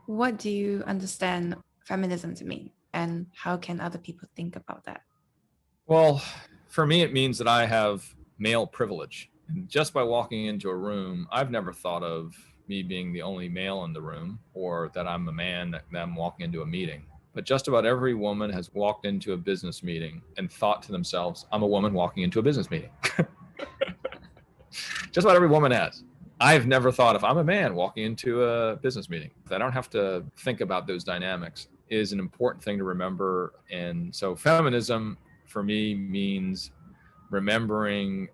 What do you understand feminism to mean, and how can other people think about that? Well, for me, it means that I have male privilege. And just by walking into a room, I've never thought of me being the only male in the room or that I'm a man that I'm walking into a meeting. But just about every woman has walked into a business meeting and thought to themselves, I'm a woman walking into a business meeting. Just about every woman has. I've never thought if I'm a man walking into a business meeting, I don't have to think about those dynamics is an important thing to remember. And so feminism for me means remembering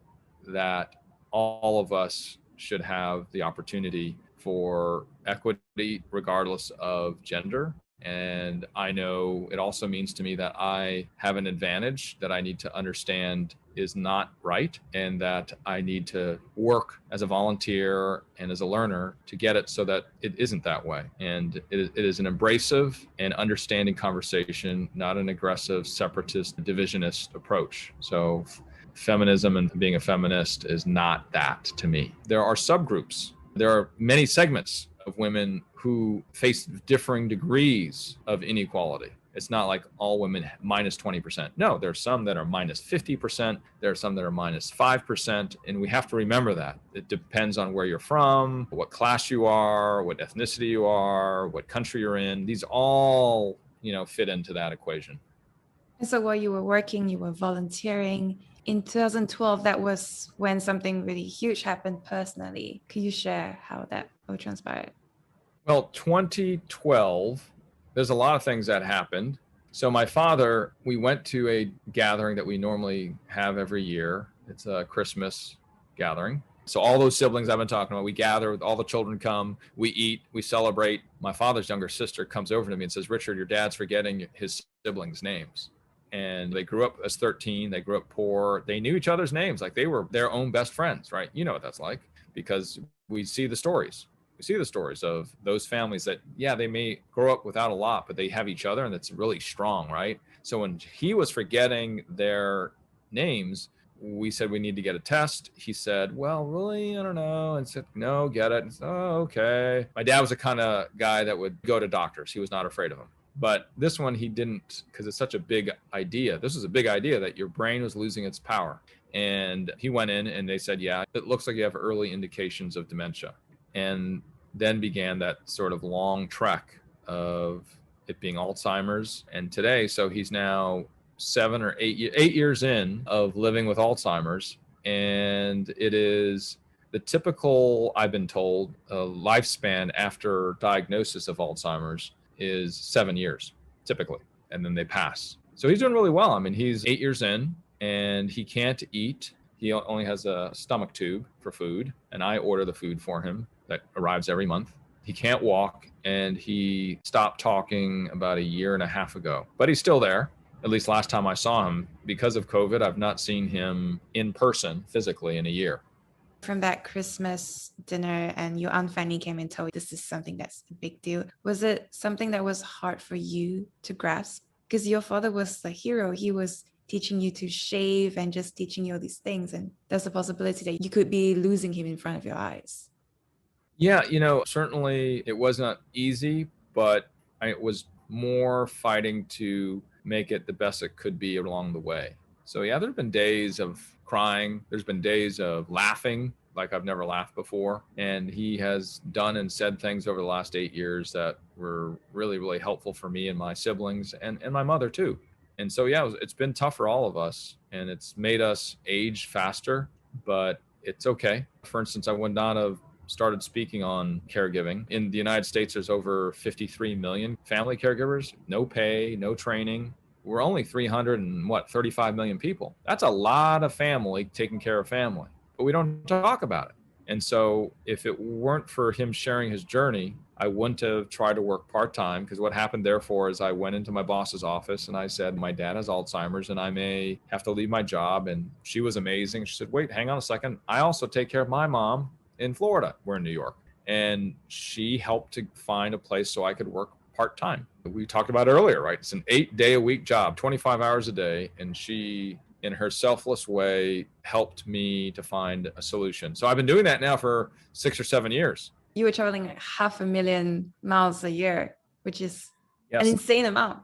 that all of us should have the opportunity for equity regardless of gender. And I know it also means to me that I have an advantage that I need to understand is not right, and that I need to work as a volunteer and as a learner to get it so that it isn't that way. And it is an embracive and understanding conversation, not an aggressive, separatist, divisionist approach. So feminism and being a feminist is not that to me. There are subgroups. There are many segments of women who face differing degrees of inequality. It's not like all women minus 20%. No, there are some that are minus 50%. There are some that are minus 5%. And we have to remember that. It depends on where you're from, what class you are, what ethnicity you are, what country you're in. These all, fit into that equation. And so while you were working, you were volunteering. In 2012, that was when something really huge happened personally. Could you share how that all transpired? Well, 2012, there's a lot of things that happened. So my father, we went to a gathering that we normally have every year. It's a Christmas gathering. So all those siblings I've been talking about, we gather, all the children come, we eat, we celebrate. My father's younger sister comes over to me and says, Richard, your dad's forgetting his siblings' names. And they grew up as 13. They grew up poor. They knew each other's names. Like they were their own best friends, right? You know what that's like, because we see the stories. We see the stories of those families that, yeah, they may grow up without a lot, but they have each other, and it's really strong, right? So when he was forgetting their names, we said we need to get a test. He said, well, really, I don't know. And said, no, get it. And said, oh, okay. My dad was the kind of guy that would go to doctors. He was not afraid of them. But this one he didn't, because it's such a big idea. This was a big idea that your brain was losing its power. And he went in and they said, yeah, it looks like you have early indications of dementia. And then began that sort of long trek of it being Alzheimer's. And today, so he's now 7 or 8 years in of living with Alzheimer's. And it is the typical, I've been told, lifespan after diagnosis of Alzheimer's is 7 years, typically. And then they pass. So he's doing really well. I mean, he's 8 years in and he can't eat. He only has a stomach tube for food, and I order the food for him that arrives every month. He can't walk, and he stopped talking about a year and a half ago. But he's still there. At least last time I saw him. Because of COVID, I've not seen him in person physically in a year. From that Christmas dinner and your Aunt Fanny came and told you this is something that's a big deal, was it something that was hard for you to grasp? Because your father was the hero. He was teaching you to shave and just teaching you all these things. And there's a possibility that you could be losing him in front of your eyes. Yeah, certainly it was not easy, but it was more fighting to make it the best it could be along the way. So yeah, there've been days of crying. There's been days of laughing like I've never laughed before. And he has done and said things over the last 8 years that were really, really helpful for me and my siblings and my mother too. And so, yeah, it's been tough for all of us, and it's made us age faster, but it's okay. For instance, I would not have started speaking on caregiving. In the United States, there's over 53 million family caregivers, no pay, no training. We're only 35 million people. That's a lot of family taking care of family, but we don't talk about it. And so if it weren't for him sharing his journey, I wouldn't have tried to work part-time, because what happened therefore is I went into my boss's office and I said, my dad has Alzheimer's and I may have to leave my job. And she was amazing. She said, wait, hang on a second. I also take care of my mom in Florida. We're in New York. And she helped to find a place so I could work part-time. We talked about earlier, right? It's an 8-day-a-week job, 25 hours a day. And she, in her selfless way, helped me to find a solution. So I've been doing that now for 6 or 7 years. You were traveling like 500,000 miles a year, which is Yes. an insane amount.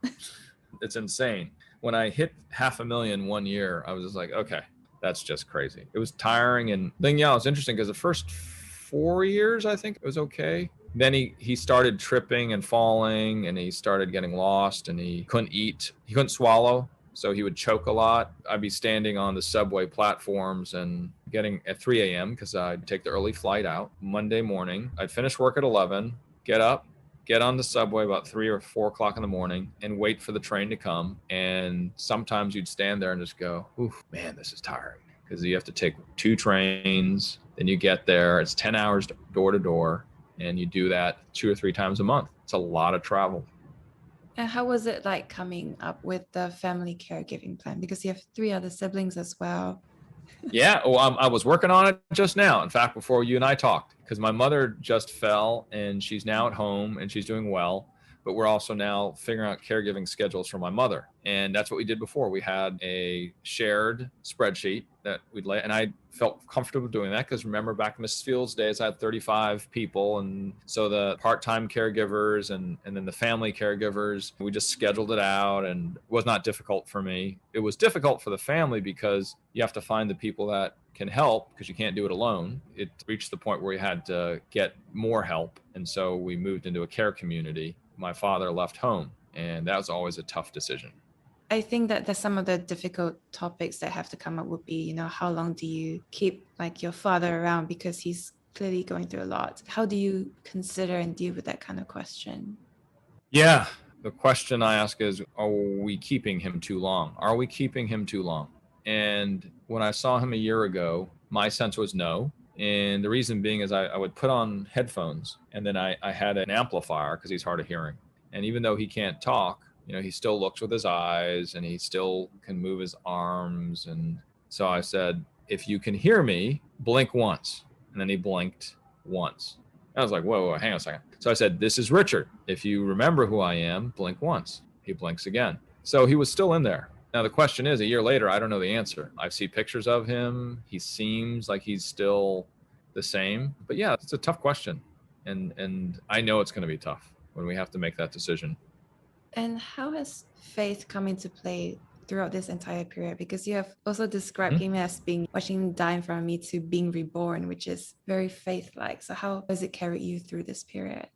It's insane. When I hit 500,000 one year, I was just like, okay, that's just crazy. It was tiring. And then, yeah, it was interesting because the first 4 years, I think it was okay. Then he started tripping and falling, and he started getting lost, and he couldn't eat. He couldn't swallow. So he would choke a lot. I'd be standing on the subway platforms and getting at 3 a.m. because I'd take the early flight out Monday morning. I'd finish work at 11, get up, get on the subway about 3 or 4 o'clock in the morning and wait for the train to come. And sometimes you'd stand there and just go, oof, man, this is tiring. Because you have to take 2 trains, then you get there. It's 10 hours door to door. And you do that 2 or 3 times a month. It's a lot of travel. And how was it like coming up with the family caregiving plan? Because you have 3 other siblings as well. Yeah, well, I was working on it just now. In fact, before you and I talked, because my mother just fell and she's now at home and she's doing well. But we're also now figuring out caregiving schedules for my mother. And that's what we did before. We had a shared spreadsheet that we'd lay, and I felt comfortable doing that because remember back in Mrs. Fields' days, I had 35 people. And so the part-time caregivers and then the family caregivers, we just scheduled it out, and it was not difficult for me. It was difficult for the family because you have to find the people that can help because you can't do it alone. It reached the point where we had to get more help. And so we moved into a care community. My father left home, and that was always a tough decision. I think that there's some of the difficult topics that have to come up would be, how long do you keep like your father around because he's clearly going through a lot? How do you consider and deal with that kind of question? Yeah. The question I ask is, are we keeping him too long? Are we keeping him too long? And when I saw him a year ago, my sense was no. And the reason being is I would put on headphones, and then I had an amplifier because he's hard of hearing. And even though he can't talk, he still looks with his eyes and he still can move his arms. And so I said, if you can hear me, blink once. And then he blinked once. I was like, whoa, hang on a second. So I said, this is Richard. If you remember who I am, blink once. He blinks again. So he was still in there. Now, the question is, a year later, I don't know the answer. I see pictures of him. He seems like he's still the same. But yeah, it's a tough question. And I know it's going to be tough when we have to make that decision. And how has faith come into play throughout this entire period? Because you have also described him as being watching him die in front of me to being reborn, which is very faith-like. So how does it carry you through this period?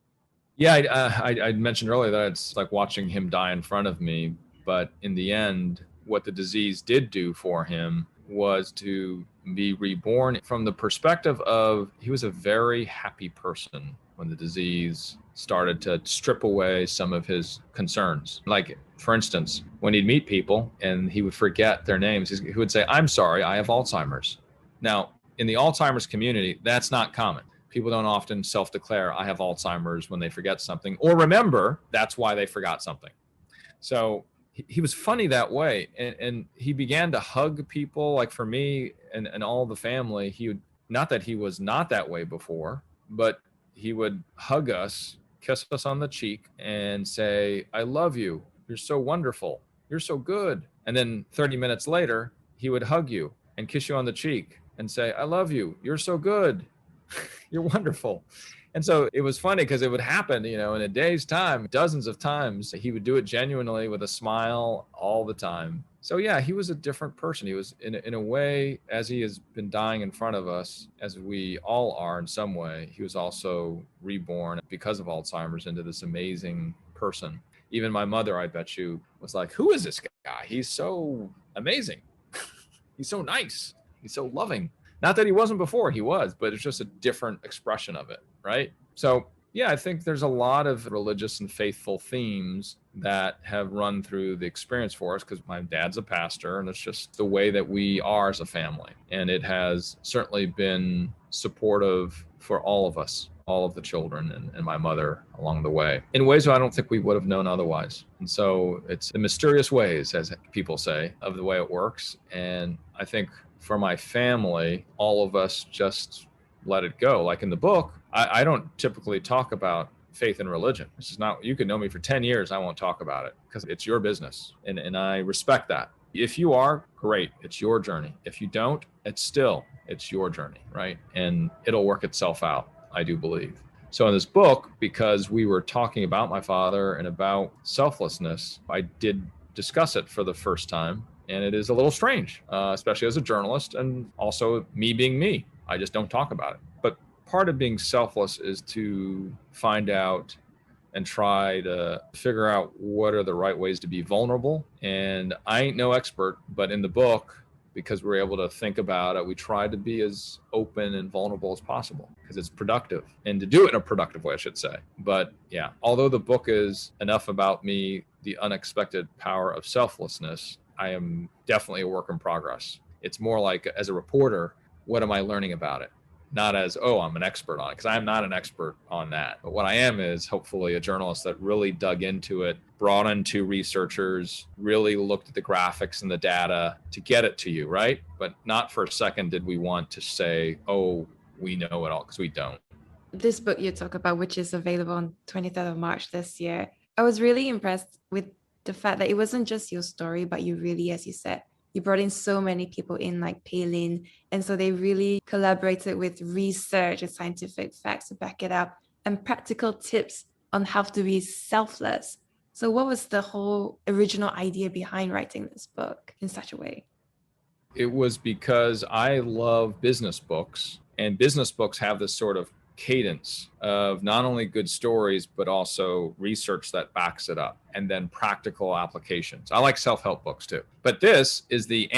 Yeah, I mentioned earlier that it's like watching him die in front of me. But in the end, what the disease did do for him was to be reborn from the perspective of he was a very happy person when the disease started to strip away some of his concerns. Like, for instance, when he'd meet people and he would forget their names, he would say, I'm sorry, I have Alzheimer's. Now, in the Alzheimer's community, that's not common. People don't often self-declare, I have Alzheimer's when they forget something, or remember that's why they forgot something. So he was funny that way. And he began to hug people. Like for me and all the family, he would, not that he was not that way before, but he would hug us, kiss us on the cheek and say, I love you. You're so wonderful. You're so good. And then 30 minutes later, he would hug you and kiss you on the cheek and say, I love you. You're so good. You're wonderful. And so it was funny because it would happen, in a day's time, dozens of times. He would do it genuinely with a smile all the time. So yeah, he was a different person. He was in a way, as he has been dying in front of us, as we all are in some way, he was also reborn because of Alzheimer's into this amazing person. Even my mother, I bet you, was like, who is this guy? He's so amazing. He's so nice. He's so loving. Not that he wasn't before, he was, but it's just a different expression of it, right? So yeah, I think there's a lot of religious and faithful themes that have run through the experience for us because my dad's a pastor and it's just the way that we are as a family. And it has certainly been supportive for all of us, all of the children and my mother along the way in ways that I don't think we would have known otherwise. And so it's the mysterious ways, as people say, of the way it works. And I think for my family, all of us just let it go. Like in the book, I don't typically talk about faith and religion. This is not, you can know me for 10 years, I won't talk about it because it's your business. And I respect that. If you are, great, it's your journey. If you don't, it's your journey, right? And it'll work itself out, I do believe. So in this book, because we were talking about my father and about selflessness, I did discuss it for the first time. And it is a little strange, especially as a journalist, and also me being me. I just don't talk about it. But part of being selfless is to find out and try to figure out what are the right ways to be vulnerable. And I ain't no expert, but in the book, because we're able to think about it, we try to be as open and vulnerable as possible because it's productive, and to do it in a productive way, I should say. But yeah, although the book is enough about me, the unexpected power of selflessness, I am definitely a work in progress. It's more like, as a reporter, what am I learning about it? Not as, oh, I'm an expert on it, because I'm not an expert on that. But what I am is hopefully a journalist that really dug into it, brought in two researchers, really looked at the graphics and the data to get it to you, right? But not for a second did we want to say, oh, we know it all, because we don't. This book you talk about, which is available on 23rd of March this year, I was really impressed with the fact that it wasn't just your story, but you really, as you said, you brought in so many people in, like Palin. And so they really collaborated with research and scientific facts to back it up, and practical tips on how to be selfless. So what was the whole original idea behind writing this book in such a way? It was because I love business books, and business books have this sort of cadence of not only good stories, but also research that backs it up, and then practical applications. I like self-help books too, but this is the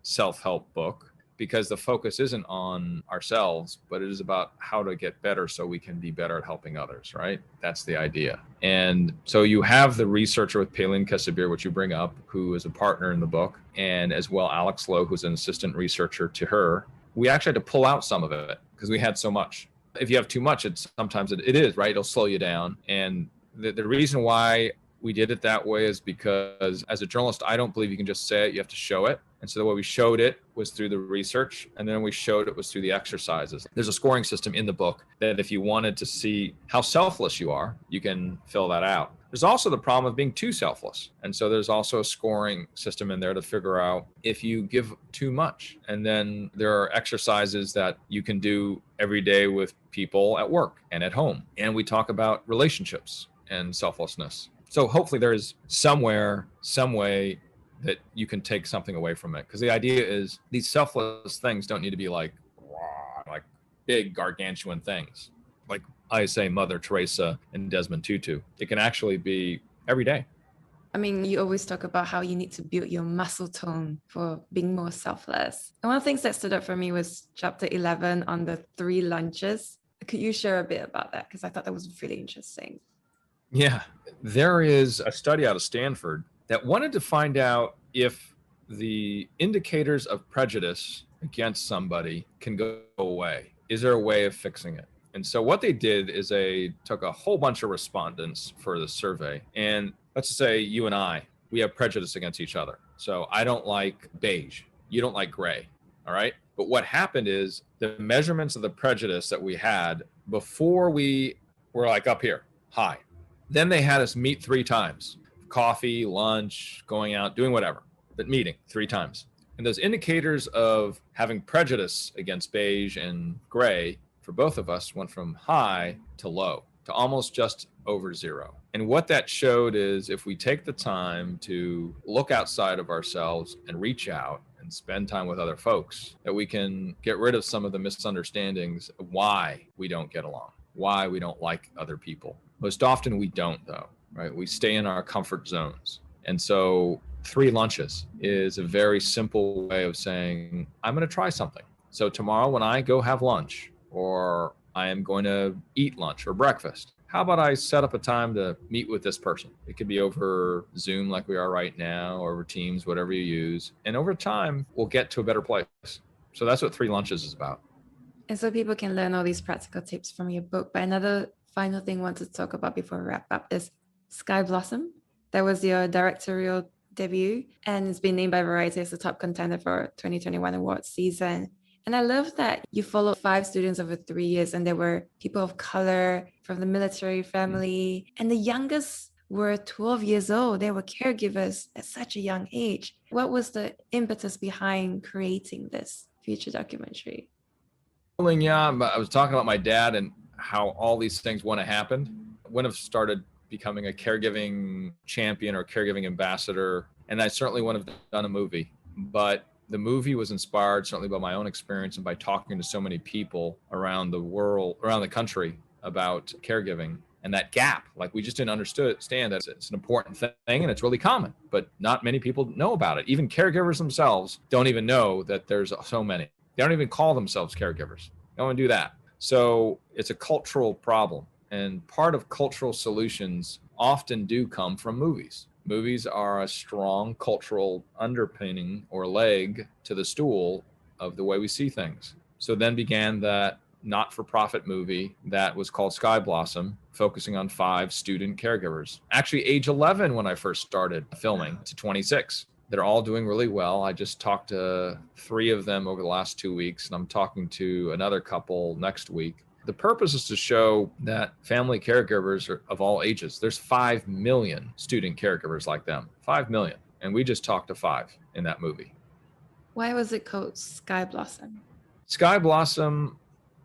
self-help book, because the focus isn't on ourselves, but it is about how to get better so we can be better at helping others, right? That's the idea. And so you have the researcher with Palin Kesabir, which you bring up, who is a partner in the book, and as well Alex Lowe, who's an assistant researcher to her. We actually had to pull out some of it because we had so much. If you have too much, sometimes it is, right? It'll slow you down. And the reason why we did it that way is because as a journalist, I don't believe you can just say it, you have to show it. And so the way we showed it was through the research, and then we showed it was through the exercises. There's a scoring system in the book that if you wanted to see how selfless you are, you can fill that out. There's also the problem of being too selfless. And so there's also a scoring system in there to figure out if you give too much. And then there are exercises that you can do every day with people at work and at home. And we talk about relationships and selflessness. So hopefully there is somewhere, some way that you can take something away from it. Because the idea is these selfless things don't need to be like big gargantuan things. Like I say, Mother Teresa and Desmond Tutu. It can actually be every day. I mean, you always talk about how you need to build your muscle tone for being more selfless. And one of the things that stood out for me was chapter 11 on the 3 lunches. Could you share a bit about that? Because I thought that was really interesting. Yeah, there is a study out of Stanford that wanted to find out if the indicators of prejudice against somebody can go away. Is there a way of fixing it? And so what they did is they took a whole bunch of respondents for the survey. And let's just say you and I, we have prejudice against each other. So I don't like beige. You don't like gray. All right. But what happened is the measurements of the prejudice that we had before we were like up here, high. Then they had us meet 3 times. Coffee, lunch, going out, doing whatever, but meeting 3 times. And those indicators of having prejudice against beige and gray for both of us went from high to low, to almost just over 0. And what that showed is if we take the time to look outside of ourselves and reach out and spend time with other folks, that we can get rid of some of the misunderstandings of why we don't get along, why we don't like other people. Most often we don't, though, right? We stay in our comfort zones. And so 3 lunches is a very simple way of saying, I'm going to try something. So tomorrow when I go have lunch, or I am going to eat lunch or breakfast, how about I set up a time to meet with this person? It could be over Zoom like we are right now, or over Teams, whatever you use. And over time, we'll get to a better place. So that's what 3 lunches is about. And so people can learn all these practical tips from your book. But another final thing I want to talk about before we wrap up is Sky Blossom. That was your directorial debut, and it's been named by Variety as the top contender for 2021 awards season. And I love that you followed 5 students over 3 years, and there were people of color from the military family, and the youngest were 12 years old. They were caregivers at such a young age. What was the impetus behind creating this feature documentary? Yeah, I was talking about my dad and how all these things wouldn't have happened. I wouldn't have started becoming a caregiving champion or caregiving ambassador. And I certainly wouldn't have done a movie. But the movie was inspired certainly by my own experience and by talking to so many people around the world, around the country about caregiving. And that gap, like we just didn't understand that it's an important thing and it's really common, but not many people know about it. Even caregivers themselves don't even know that there's so many. They don't even call themselves caregivers. They don't do that. So it's a cultural problem. And part of cultural solutions often do come from movies. Movies are a strong cultural underpinning or leg to the stool of the way we see things. So then began that not-for-profit movie that was called Sky Blossom, focusing on 5 student caregivers. Actually, age 11 when I first started filming to 26. They're all doing really well. I just talked to 3 of them over the last 2 weeks, and I'm talking to another couple next week. The purpose is to show that family caregivers are of all ages. There's 5 million student caregivers like them, 5 million. And we just talked to 5 in that movie. Why was it called Sky Blossom? Sky Blossom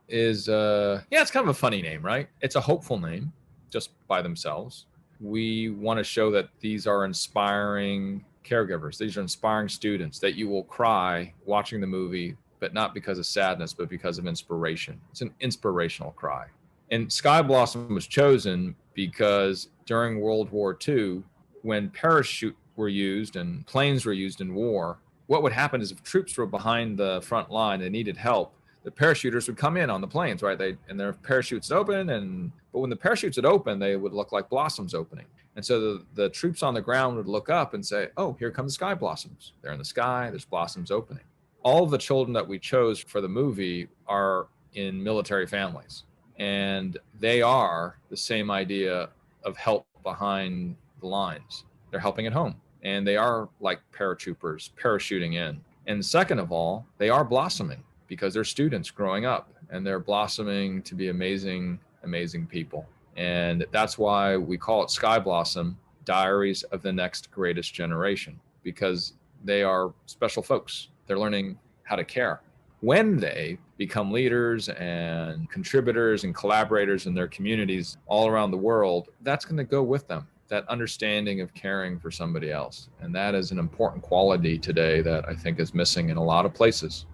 is, it's kind of a funny name, right? It's a hopeful name just by themselves. We want to show that these are inspiring caregivers. These are inspiring students that you will cry watching the movie, but not because of sadness, but because of inspiration. It's an inspirational cry. And Sky Blossom was chosen because during World War II, when parachutes were used and planes were used in war, what would happen is if troops were behind the front line and needed help, the parachuters would come in on the planes, right? And their parachutes would open, but when the parachutes would open, they would look like blossoms opening. And so the troops on the ground would look up and say, oh, here come the sky blossoms. They're in the sky, there's blossoms opening. All of the children that we chose for the movie are in military families. And they are the same idea of help behind the lines. They're helping at home. And they are like paratroopers parachuting in. And second of all, they are blossoming because they're students growing up and they're blossoming to be amazing, amazing people. And that's why we call it Sky Blossom, Diaries of the Next Greatest Generation, because they are special folks. They're learning how to care. When they become leaders and contributors and collaborators in their communities all around the world, that's going to go with them, that understanding of caring for somebody else. And that is an important quality today that I think is missing in a lot of places.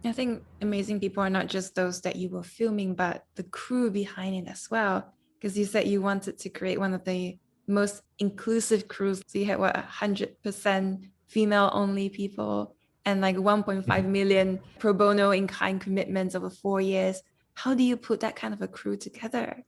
I think amazing people are not just those that you were filming, but the crew behind it as well. Because you said you wanted to create one of the most inclusive crews. So you had 100% female-only people and like 1.5 million pro bono in-kind commitments over 4 years. How do you put that kind of a crew together?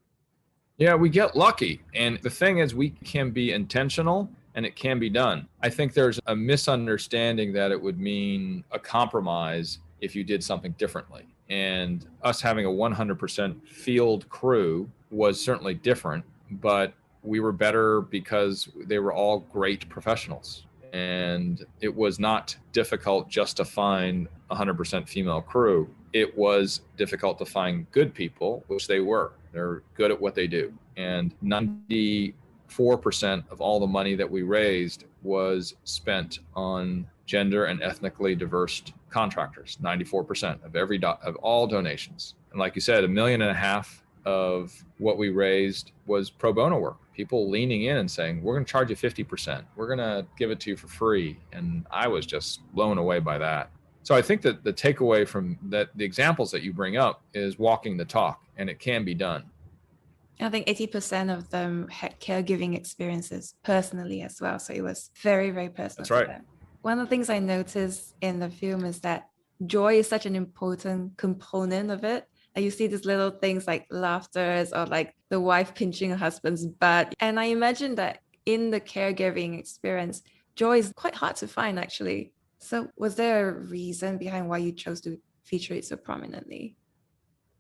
Yeah, we get lucky. And the thing is, we can be intentional and it can be done. I think there's a misunderstanding that it would mean a compromise if you did something differently. And us having a 100% field crew was certainly different, but we were better because they were all great professionals. And it was not difficult just to find a 100% female crew. It was difficult to find good people, which they were. They're good at what they do. And 94% of all the money that we raised was spent on gender and ethnically diverse contractors. 94% of all donations. And like you said, $1.5 million of what we raised was pro bono work. People leaning in and saying, we're going to charge you 50%. We're going to give it to you for free. And I was just blown away by that. So I think that the takeaway from that, the examples that you bring up is walking the talk, and it can be done. I think 80% of them had caregiving experiences personally as well. So it was very, very personal. That's right. To them. One of the things I noticed in the film is that joy is such an important component of it. And you see these little things like laughter or like the wife pinching her husband's butt. And I imagine that in the caregiving experience, joy is quite hard to find, actually. So was there a reason behind why you chose to feature it so prominently?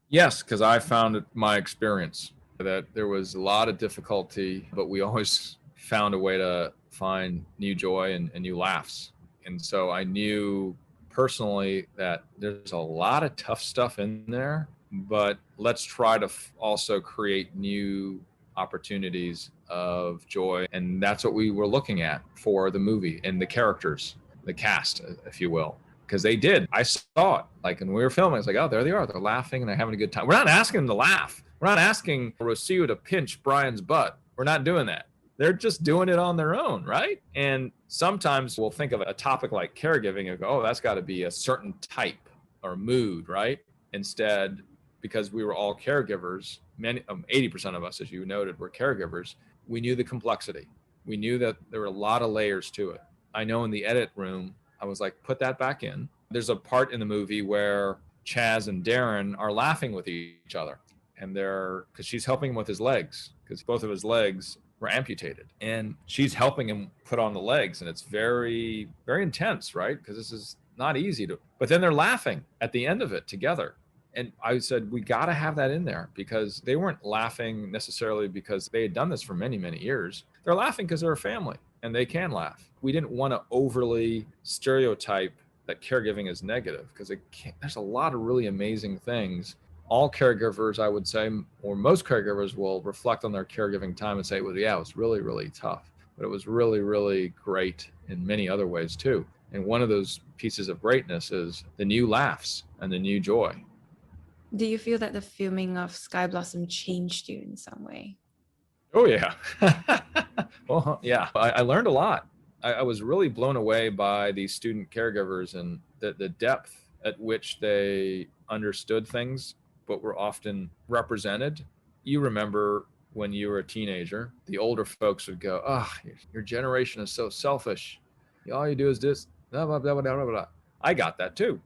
Yes, because I found it my experience that there was a lot of difficulty, but we always found a way to find new joy and new laughs. And so I knew personally that there's a lot of tough stuff in there, but let's try to also create new opportunities of joy. And that's what we were looking at for the movie and the characters, the cast, if you will. because they did. I saw it. Like when we were filming, it's like, oh, there they are. They're laughing and they're having a good time. We're not asking them to laugh. We're not asking Rocio to pinch Brian's butt. We're not doing that. They're just doing it on their own, right? And sometimes we'll think of a topic like caregiving and go, oh, that's got to be a certain type or mood, right? Instead, because we were all caregivers, 80% of us, as you noted, were caregivers, we knew the complexity. We knew that there were a lot of layers to it. I know in the edit room, I was like, put that back in. There's a part in the movie where Chaz and Darren are laughing with each other. And because she's helping him with his legs, because both of his legs were amputated. And she's helping him put on the legs. And it's very, very intense, right? Because this is not easy but then they're laughing at the end of it together. And I said, we got to have that in there, because they weren't laughing necessarily because they had done this for many, many years. They're laughing because they're a family and they can laugh. We didn't want to overly stereotype that caregiving is negative, because there's a lot of really amazing things. All caregivers, I would say, or most caregivers will reflect on their caregiving time and say, well, yeah, it was really, really tough, but it was really, really great in many other ways too. And one of those pieces of greatness is the new laughs and the new joy. Do you feel that the filming of Sky Blossom changed you in some way? Oh, yeah. Well, yeah, I learned a lot. I was really blown away by these student caregivers and the depth at which they understood things, but were often represented. You remember when you were a teenager, the older folks would go, oh, your generation is so selfish. All you do is this, blah, blah, blah, blah, blah, blah. I got that too.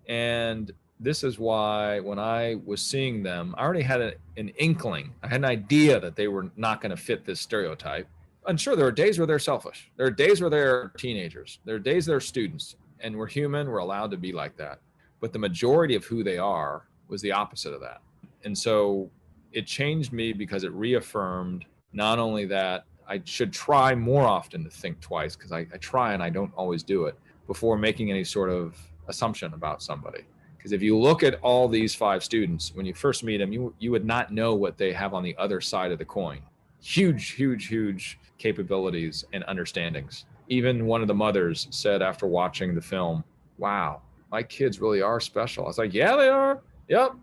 And this is why when I was seeing them, I already had an inkling. I had an idea that they were not going to fit this stereotype. I'm sure there are days where they're selfish. There are days where they're teenagers. There are days they're students. And we're human. We're allowed to be like that. But the majority of who they are was the opposite of that. And so it changed me because it reaffirmed not only that I should try more often to think twice, because I try and I don't always do it, before making any sort of assumption about somebody. Because if you look at all these 5 students, when you first meet them, you would not know what they have on the other side of the coin. Huge, huge, huge capabilities and understandings. Even one of the mothers said after watching the film, wow, my kids really are special. I was like, yeah, they are. Yep.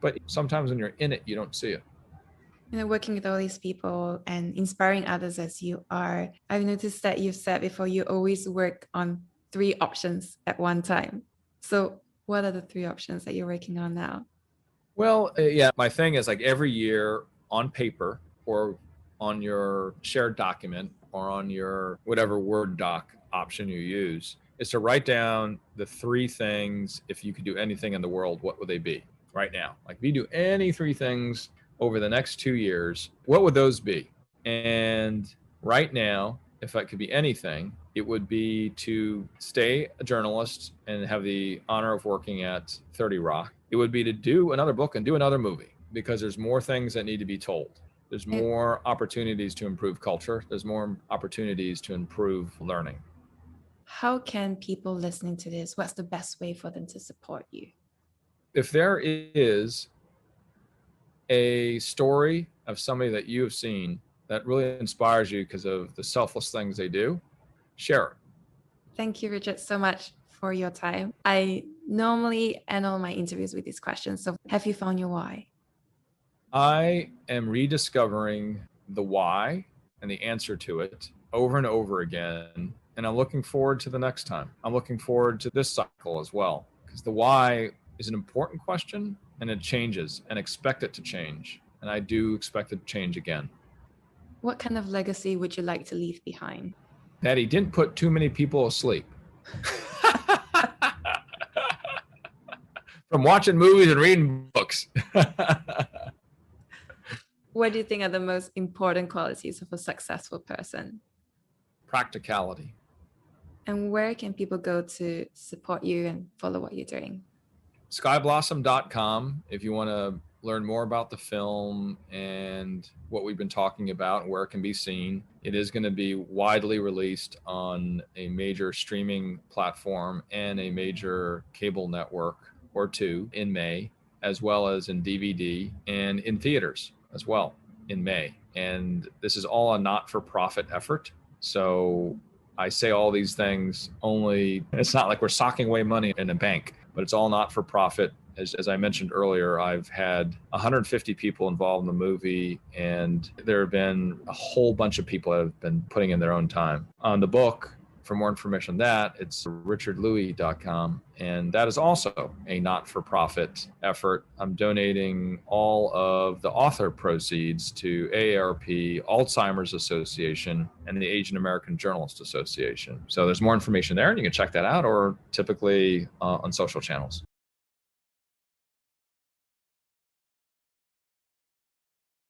But sometimes when you're in it, you don't see it. Working with all these people and inspiring others as you are, I've noticed that you've said before, you always work on 3 options at one time. So what are the 3 options that you're working on now? Well, yeah, my thing is like every year on paper or on your shared document or on your whatever Word doc option you use is to write down the 3 things. If you could do anything in the world, what would they be right now? Like if you do any 3 things over the next 2 years, what would those be? And right now, if it could be anything, it would be to stay a journalist and have the honor of working at 30 Rock. It would be to do another book and do another movie, because there's more things that need to be told. There's more opportunities to improve culture. There's more opportunities to improve learning. How can people listening to this, what's the best way for them to support you? If there is a story of somebody that you have seen that really inspires you because of the selfless things they do, share it. Thank you, Richard, so much for your time. I normally end all my interviews with these questions. So have you found your why? I am rediscovering the why and the answer to it over and over again. And I'm looking forward to the next time. I'm looking forward to this cycle as well, because the why is an important question and it changes, and expect it to change. And I do expect it to change again. What kind of legacy would you like to leave behind? That he didn't put too many people asleep. From watching movies and reading books. What do you think are the most important qualities of a successful person? Practicality. And where can people go to support you and follow what you're doing? Skyblossom.com if you want to learn more about the film and what we've been talking about and where it can be seen. It is going to be widely released on a major streaming platform and a major cable network or 2 in May, as well as in DVD and in theaters as well in May. And this is all a not-for-profit effort. So I say all these things only, it's not like we're socking away money in a bank, but it's all not for profit. As I mentioned earlier, I've had 150 people involved in the movie, and there have been a whole bunch of people that have been putting in their own time. On the book, for more information on that, it's richardlouis.com. And that is also a not-for-profit effort. I'm donating all of the author proceeds to AARP, Alzheimer's Association, and the Asian American Journalist Association. So there's more information there, and you can check that out, or typically on social channels.